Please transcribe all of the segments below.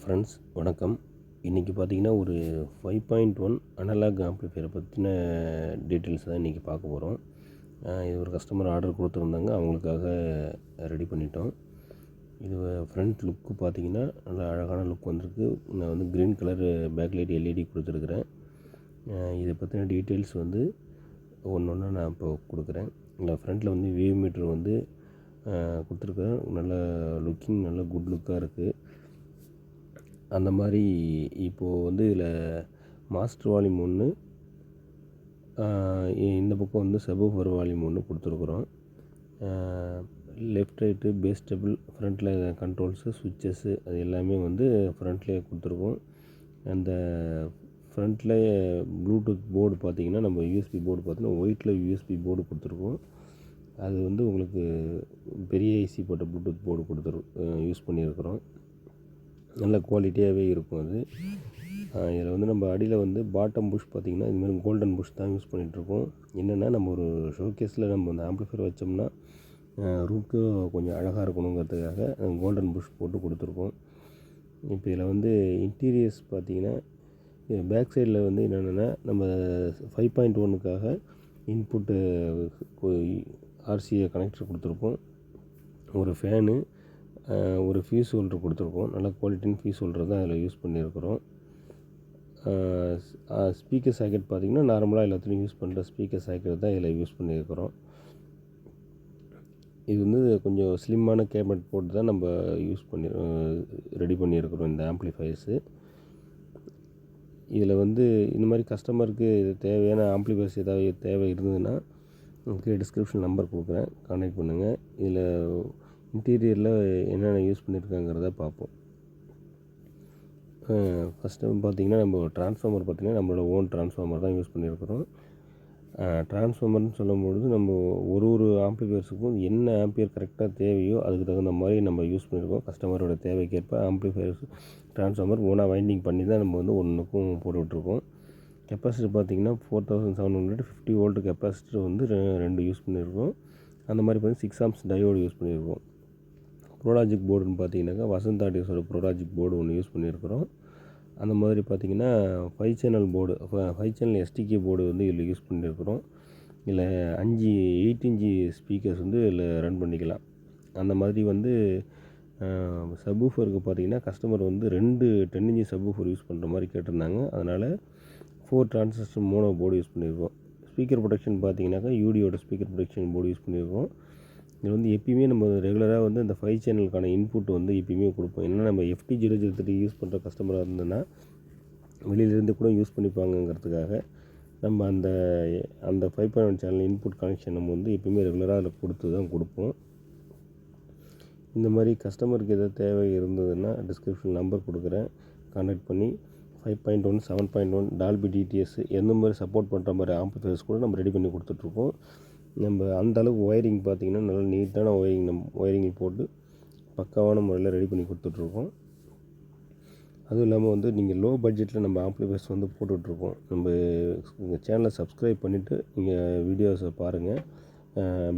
Friends வணக்கம். இன்றைக்கி பார்த்திங்கன்னா ஒரு 5.1 அனலாக் ஆம்ப்ளிஃபையரை பற்றின டீட்டெயில்ஸ் தான் இன்றைக்கி பார்க்க போகிறோம். இது ஒரு கஸ்டமர் ஆர்டர் கொடுத்துருந்தாங்க, அவங்களுக்காக ரெடி பண்ணிட்டோம். இது ஃப்ரண்ட் லுக்கு பார்த்திங்கன்னா நல்லா அழகான லுக் வந்திருக்கு. நான் வந்து க்ரீன் கலர் பேக்லைட் எல்இடி கொடுத்துருக்குறேன். இதை பற்றின டீட்டெயில்ஸ் வந்து ஒன்று ஒன்றா நான் இப்போ கொடுக்குறேன். இல்லை, ஃப்ரண்ட்டில் வந்து வேவ் மீட்ரு வந்து கொடுத்துருக்குறேன். நல்ல லுக்கிங், நல்ல குட் லுக்காக இருக்குது. அந்த மாதிரி இப்போது வந்து இதில் மாஸ்டர் வால்யூம் 1, இந்த பக்கம் வந்து சப்வூஃபர் வால்யூம் 1 கொடுத்துருக்குறோம். லெஃப்ட் ரைட்டு பேஸ் டேபிள், ஃப்ரண்ட்டில் கண்ட்ரோல்ஸு, சுவிட்சஸ்ஸு அது எல்லாமே வந்து ஃப்ரண்ட்லேயே கொடுத்துருக்கோம். அந்த ஃப்ரண்ட்டில் ப்ளூடூத் போர்டு பார்த்திங்கன்னா, நம்ம யூஎஸ்பி போர்டு பார்த்திங்கன்னா ஒயிட்டில் யூஎஸ்பி போர்டு கொடுத்துருக்கோம். அது வந்து உங்களுக்கு பெரிய ஐசி போட்ட ப்ளூடூத் போர்டு யூஸ் பண்ணியிருக்கிறோம். நல்ல குவாலிட்டியாகவே இருக்கும் அது. இதில் வந்து நம்ம அடியில் வந்து பாட்டம் புஷ் பார்த்திங்கன்னா இதுமாதிரி கோல்டன் புஷ் தான் யூஸ் பண்ணிகிட்ருக்கோம். என்னென்னா, நம்ம ஒரு ஷோகேஸில் நம்ம அந்த ஆம்ப்ளிஃபையர் வச்சோம்னா ரூம்க்கு கொஞ்சம் அழகாக இருக்கணுங்கிறதுக்காக கோல்டன் புஷ் போட்டு கொடுத்துருக்கோம். இப்போ இதில் வந்து இன்டீரியர்ஸ் பார்த்திங்கன்னா, பேக் சைடில் வந்து என்னென்னா, நம்ம 5.1க்காக இன்புட்டு ஆர்சிஏ கனெக்டர் கொடுத்துருக்கோம். ஒரு ஃபேனு, ஒரு ஃபியூஸ் ஹோல்டர் கொடுத்துருக்கோம். நல்ல குவாலிட்டியான ஃபியூஸ் ஹோல்டர் தான் அதில் யூஸ் பண்ணியிருக்கிறோம். ஸ்பீக்கர் சாக்கெட் பார்த்திங்கன்னா நார்மலாக எல்லாத்துலேயும் யூஸ் பண்ணுற ஸ்பீக்கர் சாக்கெட் தான் இதில் யூஸ் பண்ணியிருக்கிறோம். இது வந்து கொஞ்சம் ஸ்லிம்மான கேபினட் போட்டு தான் நம்ம ரெடி பண்ணியிருக்கிறோம் இந்த ஆம்ப்ளிஃபையர்ஸு. இதில் வந்து இந்த மாதிரி கஸ்டமருக்கு தேவையான ஆம்ப்ளிஃபையர்ஸ் ஏதாவது தேவை இருந்ததுன்னா உங்களுக்கு டிஸ்கிரிப்ஷன் நம்பர் கொடுக்குறேன், கான்டாக்ட் பண்ணுங்கள். இதில் இன்டீரியரில் என்னென்ன யூஸ் பண்ணியிருக்காங்கிறத பார்ப்போம். ஃபஸ்ட்டு பார்த்திங்கன்னா, நம்ம ட்ரான்ஸ்ஃபார்மர் பார்த்திங்கன்னா நம்மளோட ஓன் ட்ரான்ஸ்ஃபார்மர் தான் யூஸ் பண்ணியிருக்கிறோம். ட்ரான்ஸ்ஃபார்மர்னு சொல்லும்பொழுது நம்ம ஒரு ஆம்ப்ளிஃபையர்ஸுக்கும் என்ன ஆம்பியர் கரெக்டாக தேவையோ அதுக்கு தகுந்த மாதிரி நம்ம யூஸ் பண்ணியிருக்கோம். கஸ்டமரோட தேவைக்கேற்ப ஆம்ப்ளிஃபையர்ஸ் ட்ரான்ஸ்ஃபார்மர் ஓனாக வைண்டிங் பண்ணி தான் நம்ம வந்து ஒன்றுக்கும் போட்டுட்ருக்கோம். கெப்பாசிட்டர் பார்த்திங்கன்னா 4750 வோல்ட் கெப்பாசிட்டர் வந்து 2 யூஸ் பண்ணியிருக்கோம். அந்த மாதிரி பார்த்திங்கன்னா 6 ஆம்ப்ஸ் டயோடு யூஸ் பண்ணியிருக்கோம். ப்ரோலாஜிக் போர்டுன்னு பார்த்தீங்கன்னாக்கா வசந்த் ஆடியோஸோட ப்ரோலாஜிக் போர்டு ஒன்று யூஸ் பண்ணியிருக்கிறோம். அந்த மாதிரி பார்த்திங்கன்னா 5 channel board, 5 channel SDK board வந்து இதில் யூஸ் பண்ணியிருக்கிறோம். இதில் 8 இன்ச்சு ஸ்பீக்கர்ஸ் வந்து இதில் ரன் பண்ணிக்கலாம். அந்த மாதிரி வந்து சப்வூஃபருக்கு பார்த்திங்கன்னா கஸ்டமர் வந்து 2 10 இன்ச்சு சப்வூஃபர் யூஸ் பண்ணுற மாதிரி கேட்டிருந்தாங்க. அதனால் 4 டிரான்சிஸ்டர் மோனோ போர்டு யூஸ் பண்ணியிருக்கோம். ஸ்பீக்கர் ப்ரொடெக்ஷன் பார்த்திங்கனாக்கா யூடியோட ஸ்பீக்கர் ப்ரொடெக்ஷன் போர்டு யூஸ் பண்ணியிருக்கோம். இது வந்து எப்பயுமே நம்ம ரெகுலராக வந்து இந்த 5 சேனலுக்கான இன்புட் வந்து எப்பயுமே கொடுப்போம். ஏன்னா நம்ம FT003 யூஸ் பண்ணுற கஸ்டமராக இருந்ததுன்னா வெளியிலேருந்து கூட யூஸ் பண்ணிப்பாங்கங்கிறதுக்காக நம்ம அந்த 5.1 சேனல் இன்புட் கனெக்ஷன் நம்ம வந்து எப்பயுமே ரெகுலராக அதில் கொடுத்து தான் கொடுப்போம். இந்த மாதிரி கஸ்டமருக்கு எதாவது தேவை இருந்ததுன்னா டிஸ்கிரிப்ஷன் நம்பர் கொடுக்குறேன், கான்டாக்ட் பண்ணி 5.1, 7.1 டால்பி டிடிஎஸ் எந்த மாதிரி சப்போர்ட் பண்ணுற மாதிரி ஆம்ப்ளிஃபையர்ஸ் கூட நம்ம ரெடி பண்ணி கொடுத்துட்ருக்கோம். நம்ம அந்த அளவுக்கு ஒயரிங் பார்த்திங்கன்னா நல்லா நீட்டான ஒயரிங் போட்டு பக்காவான முறையில் ரெடி பண்ணி கொடுத்துட்ருக்கோம். அதுவும் இல்லாமல் வந்து நீங்கள் லோ பட்ஜெட்டில் நம்ம ஆம்ப்ளிஃபையர்ஸ் வந்து போட்டுட்ருக்கோம். நம்ம சேனலை சப்ஸ்கிரைப் பண்ணிவிட்டு நீங்கள் வீடியோஸை பாருங்கள்.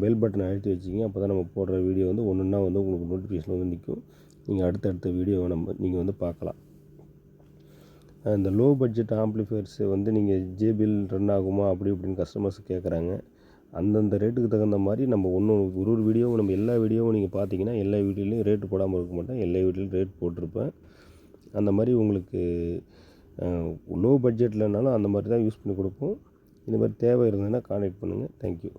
பெல் பட்டனை அழுத்தி வச்சிங்க. அப்போ தான் நம்ம போடுற வீடியோ வந்து ஒன்றா வந்து உங்களுக்கு நோட்டிஃபிகேஷன் வந்து நிற்கும். நீங்கள் அடுத்தடுத்த வீடியோவை நீங்கள் வந்து பார்க்கலாம். இந்த லோ பட்ஜெட் ஆம்ப்ளிஃபையர்ஸ் வந்து நீங்கள் ஜேபிஎல் ரன் ஆகுமா அப்படி இப்படின்னு கஸ்டமர்ஸ் கேட்குறாங்க. அந்தந்த ரேட்டுக்கு தகுந்த மாதிரி நம்ம ஒரு வீடியோவும் நம்ம எல்லா வீடியோவும் நீங்கள் பார்த்தீங்கன்னா எல்லா வீடியோலையும் ரேட்டு போடாமல் இருக்க மாட்டேன். எல்லா வீடியோலையும் ரேட் போட்டிருப்பேன். அந்த மாதிரி உங்களுக்கு லோ பட்ஜெட்லனாலும் அந்த மாதிரி தான் யூஸ் பண்ணி கொடுப்போம். இந்த மாதிரி தேவை இருந்ததுன்னா கான்டாக்ட் பண்ணுங்கள். தேங்க்யூ.